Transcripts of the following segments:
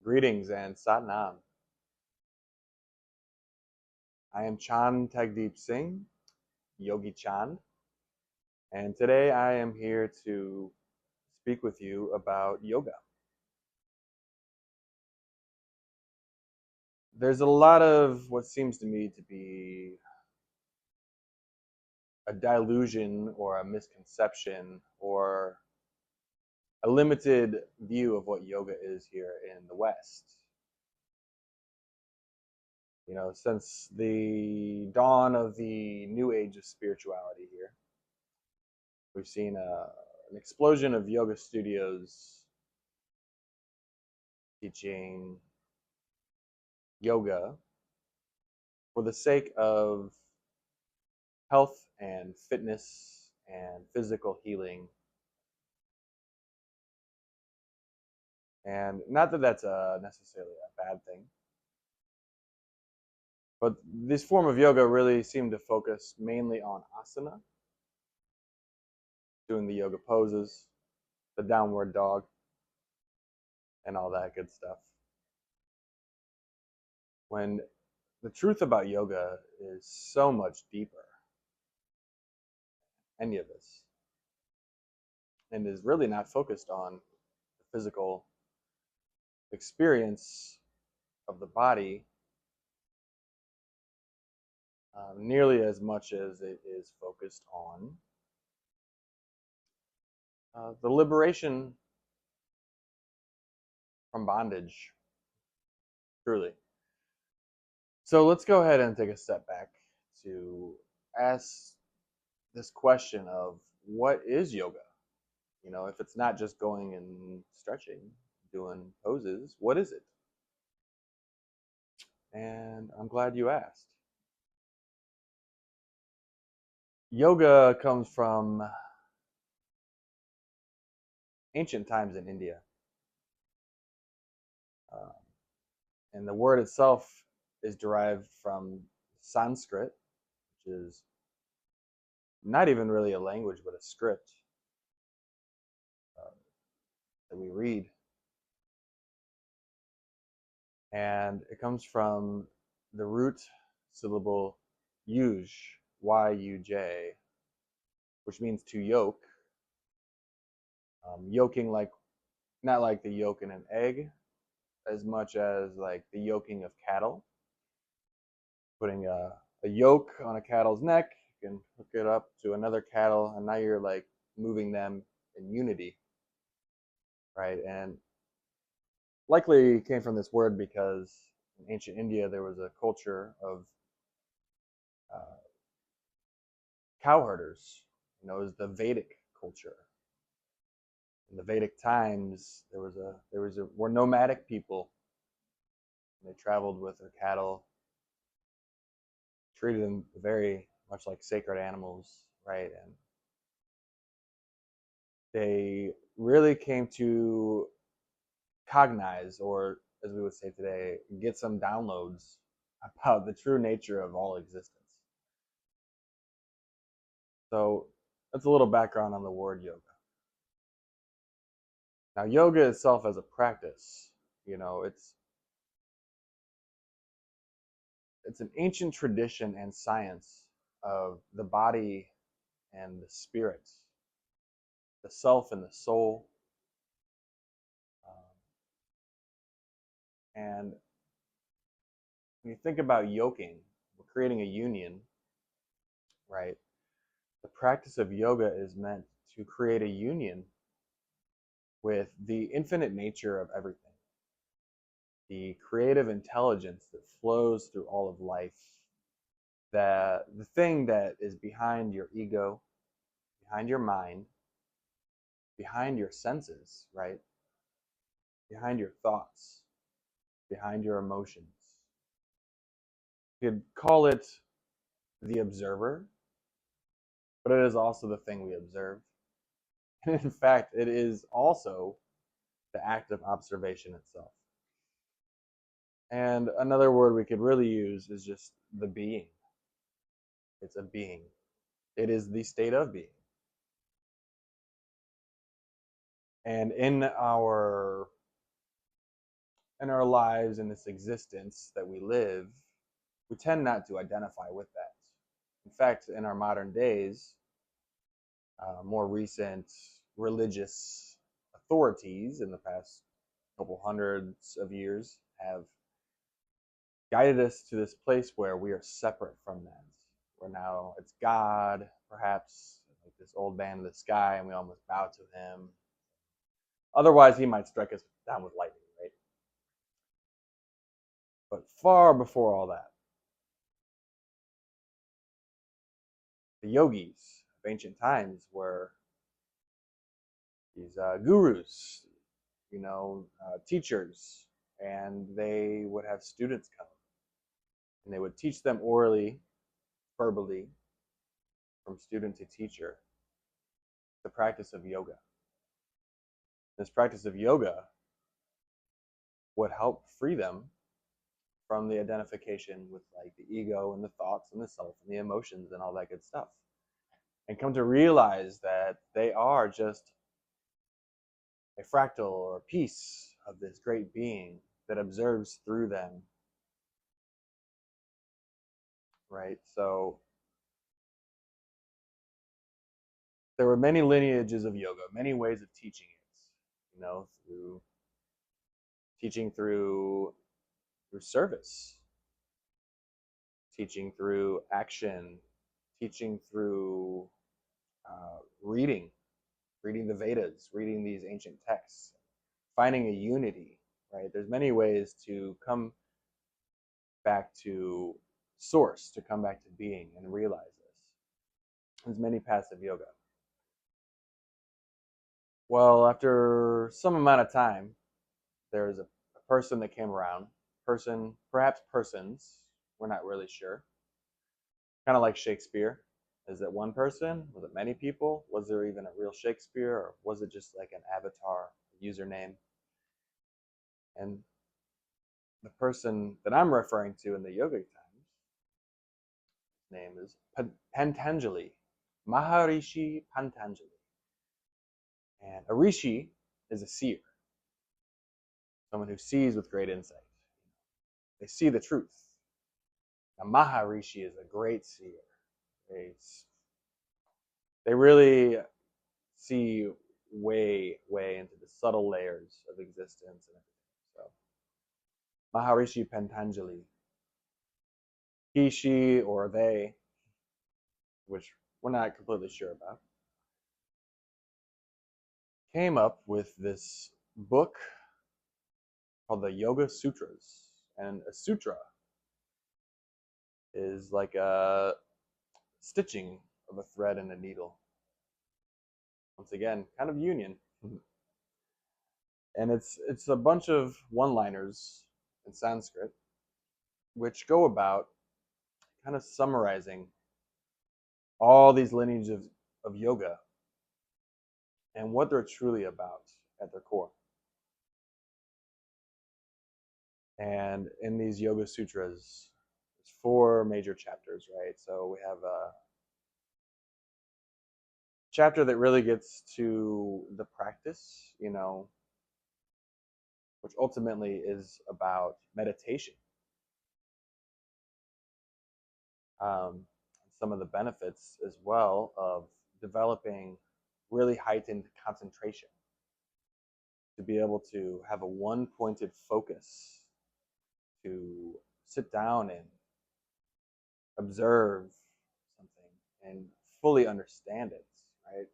Greetings and Satnam. I am Chand Tegdeep Singh, Yogi Chand, and today I am here to speak with you about yoga. There's a lot of what seems to me to be a delusion or a misconception or a limited view of what yoga is here in the West. You know, since the dawn of the new age of spirituality here, we've seen an explosion of yoga studios teaching yoga for the sake of health and fitness and physical healing. And not that that's necessarily a bad thing, but this form of yoga really seemed to focus mainly on asana, doing the yoga poses, the downward dog, and all that good stuff. When the truth about yoga is so much deeper than any of this, and is really not focused on the physical experience of the body nearly as much as it is focused on the liberation from bondage, truly. So let's go ahead and take a step back to ask this question of what is yoga? You know, if it's not just going and stretching, doing poses, what is it? And I'm glad you asked. Yoga comes from ancient times in India. And the word itself is derived from Sanskrit, which is not even really a language, but a script that we read. And it comes from the root syllable yuj, Y-U-J, which means to yoke. Yoking, like, not like the yolk in an egg, as much as like the yoking of cattle. Putting a yoke on a cattle's neck, you can hook it up to another cattle, and now you're like moving them in unity, right? And likely came from this word because in ancient India there was a culture of cow herders. You know, it was the Vedic culture. In the Vedic times, were nomadic people. They traveled with their cattle, treated them very much like sacred animals, right? And they really came to cognize, or as we would say today, get some downloads about the true nature of all existence. So that's a little background on the word yoga. Now, yoga itself as a practice, you know, it's an ancient tradition and science of the body and the spirit, the self and the soul. And when you think about yoking, we're creating a union, right? The practice of yoga is meant to create a union with the infinite nature of everything, the creative intelligence that flows through all of life, that the thing that is behind your ego, behind your mind, behind your senses, right? Behind your thoughts, behind your emotions. You could call it the observer, but it is also the thing we observe. And in fact, it is also the act of observation itself. And another word we could really use is just the being. It's a being. It is the state of being. And in our in our lives, in this existence that we live, we tend not to identify with that. In fact, in our modern days, more recent religious authorities in the past couple hundreds of years have guided us to this place where we are separate from that. Where now it's God, perhaps, like this old man in the sky, and we almost bow to him. Otherwise, he might strike us down with lightning, right? But far before all that, the yogis of ancient times were these gurus, teachers, and they would have students come, and they would teach them orally, verbally, from student to teacher, the practice of yoga. This practice of yoga would help free them from the identification with like the ego and the thoughts and the self and the emotions and all that good stuff, and come to realize that they are just a fractal or a piece of this great being that observes through them, right? So there were many lineages of yoga, many ways of teaching it, through teaching through service, teaching through action, teaching through reading the Vedas, reading these ancient texts, finding a unity, right? There's many ways to come back to source, to come back to being and realize this. There's many paths of yoga. Well, after some amount of time, there's a person that came around, perhaps persons, we're not really sure. Kind of like Shakespeare. Is it one person? Was it many people? Was there even a real Shakespeare, or was it just like an avatar, a username? And the person that I'm referring to in the yoga times, his name is Patanjali, Maharishi Patanjali. And a rishi is a seer, someone who sees with great insight. They see the truth. A maharishi is a great seer. They really see way, way into the subtle layers of existence and everything. So, Maharishi Patanjali, he, she, or they, which we're not completely sure about, came up with this book called the Yoga Sutras. And a sutra is like a stitching of a thread and a needle. Once again, kind of union. And it's a bunch of one-liners in Sanskrit, which go about kind of summarizing all these lineages of yoga and what they're truly about at their core. And in these Yoga Sutras, there's 4 major chapters, right? So we have a chapter that really gets to the practice, which ultimately is about meditation. Some of the benefits as well of developing really heightened concentration, to be able to have a one-pointed focus, to sit down and observe something and fully understand it, right?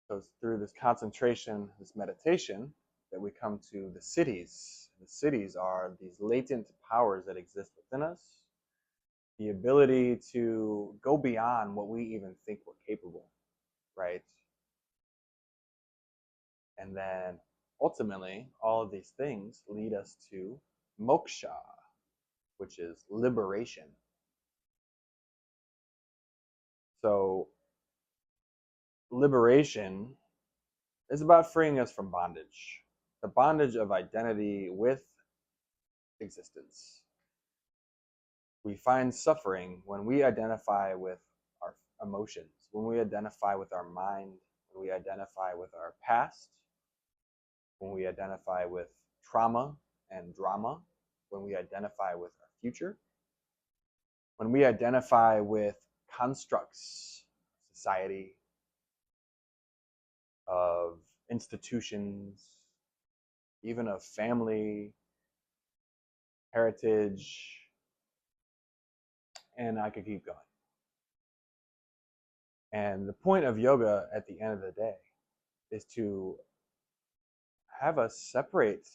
So it's through this concentration, this meditation, that we come to the cities. The cities are these latent powers that exist within us, the ability to go beyond what we even think we're capable, right? And then ultimately, all of these things lead us to moksha, which is liberation. So liberation is about freeing us from bondage, the bondage of identity with existence. We find suffering when we identify with our emotions, when we identify with our mind, when we identify with our past, when we identify with trauma and drama, when we identify with our future, when we identify with constructs of society, of institutions, even of family, heritage, and I could keep going. And the point of yoga at the end of the day is to have us separate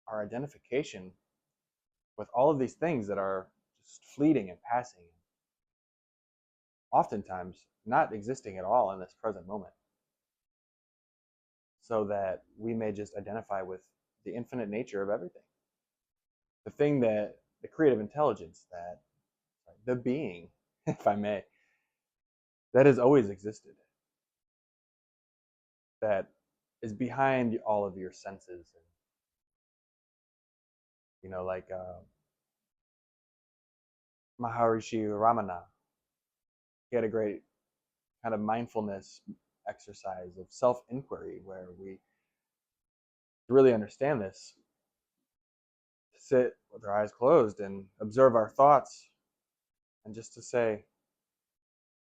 our identification with all of these things that are just fleeting and passing, oftentimes not existing at all in this present moment, so that we may just identify with the infinite nature of everything. The thing that, the creative intelligence, that the being, if I may, that has always existed, that is behind all of your senses. And, you know, like Maharshi Ramana, he had a great kind of mindfulness exercise of self-inquiry where we really understand this, sit with our eyes closed and observe our thoughts, and just to say,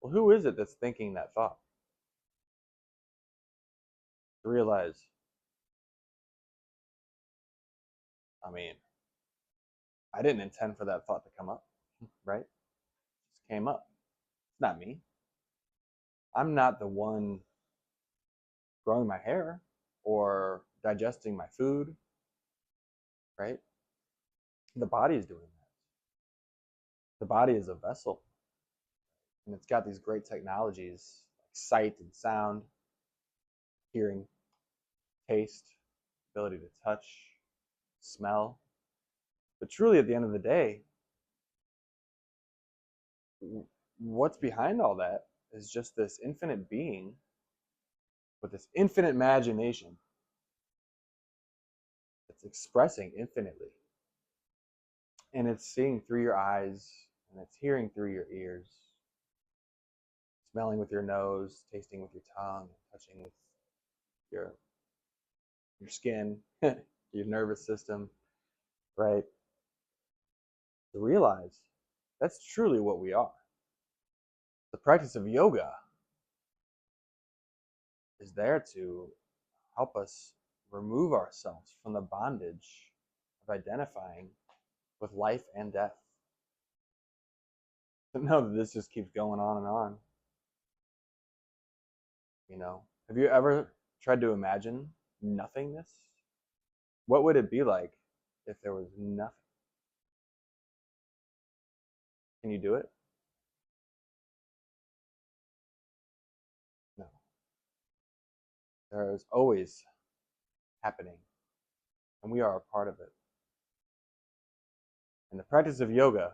well, who is it that's thinking that thought? To realize, I mean, I didn't intend for that thought to come up, right? It just came up. It's not me. I'm not the one growing my hair or digesting my food, right? The body is doing that. The body is a vessel, and it's got these great technologies like sight and sound, hearing, taste, ability to touch, smell. But truly, at the end of the day, what's behind all that is just this infinite being with this infinite imagination that's expressing infinitely. And it's seeing through your eyes, and it's hearing through your ears, smelling with your nose, tasting with your tongue, touching with your skin, your nervous system, right? To realize that's truly what we are. The practice of yoga is there to help us remove ourselves from the bondage of identifying with life and death. To know that this just keeps going on and on. You know, have you ever tried to imagine nothingness? What would it be like if there was nothing? Can you do it? No. There is always happening, and we are a part of it. And the practice of yoga,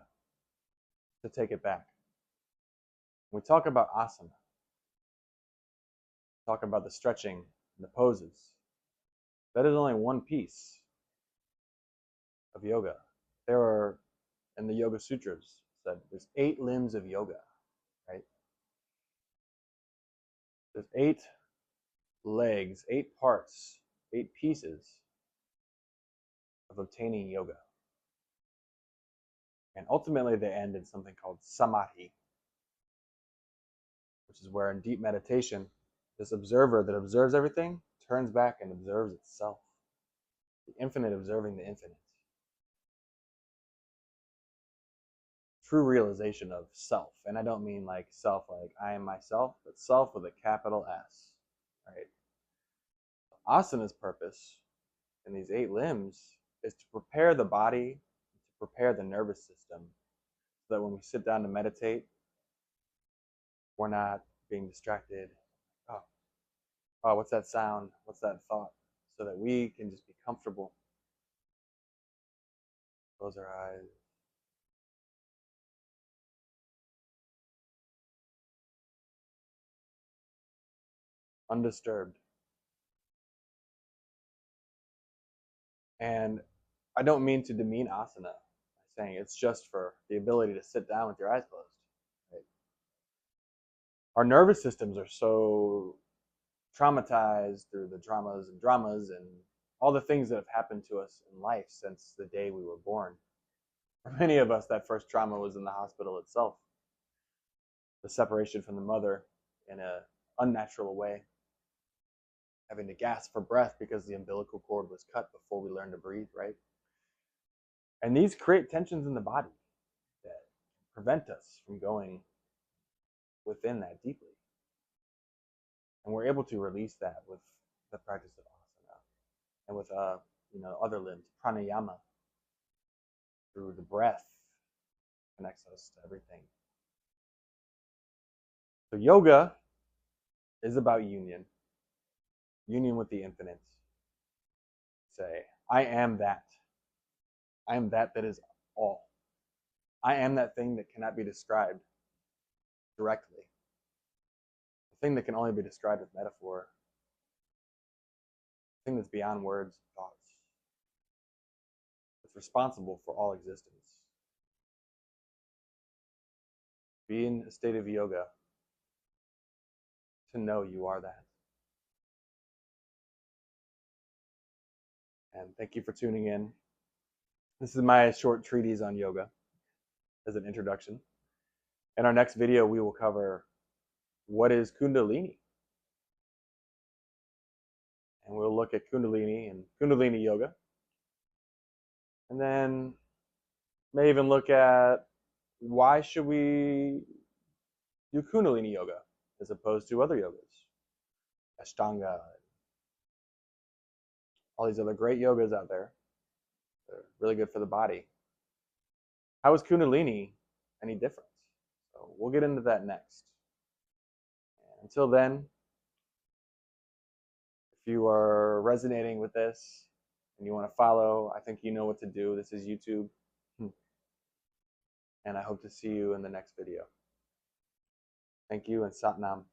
to take it back, when we talk about asana, talk about the stretching and the poses, that is only one piece of yoga. There are, in the Yoga Sūtras, said there's 8 limbs of yoga, right? There's 8 legs, 8 parts, 8 pieces of obtaining yoga. And ultimately they end in something called samadhi, which is where in deep meditation, this observer that observes everything turns back and observes itself. The infinite observing the infinite. True realization of self. And I don't mean like self like I am myself, but self with a capital S, right? Asana's purpose in these 8 limbs is to prepare the body, to prepare the nervous system, so that when we sit down to meditate, we're not being distracted. Oh, what's that sound? What's that thought? So that we can just be comfortable. Close our eyes. Undisturbed. And I don't mean to demean asana by saying it's just for the ability to sit down with your eyes closed. Right? Our nervous systems are so traumatized through the dramas and all the things that have happened to us in life since the day we were born. For many of us, that first trauma was in the hospital itself. The separation from the mother in an unnatural way, having to gasp for breath because the umbilical cord was cut before we learned to breathe, right? And these create tensions in the body that prevent us from going within that deeply. And we're able to release that with the practice of asana and with other limbs, pranayama, through the breath, connects us to everything. So yoga is about union with the infinite. Say, I am that. I am that is all. I am that thing that cannot be described directly. The thing that can only be described with metaphor. The thing that's beyond words and thoughts. It's responsible for all existence. Be in a state of yoga to know you are that. And thank you for tuning in. This is my short treatise on yoga as an introduction. In our next video, we will cover what is Kundalini. And we'll look at Kundalini and Kundalini yoga. And then may even look at why should we do Kundalini yoga as opposed to other yogas, Ashtanga, all these other great yogas out there. They're really good for the body. How is Kundalini any different? So we'll get into that next. And until then, if you are resonating with this and you want to follow, I think you know what to do. This is YouTube. And I hope to see you in the next video. Thank you and Sat Nam.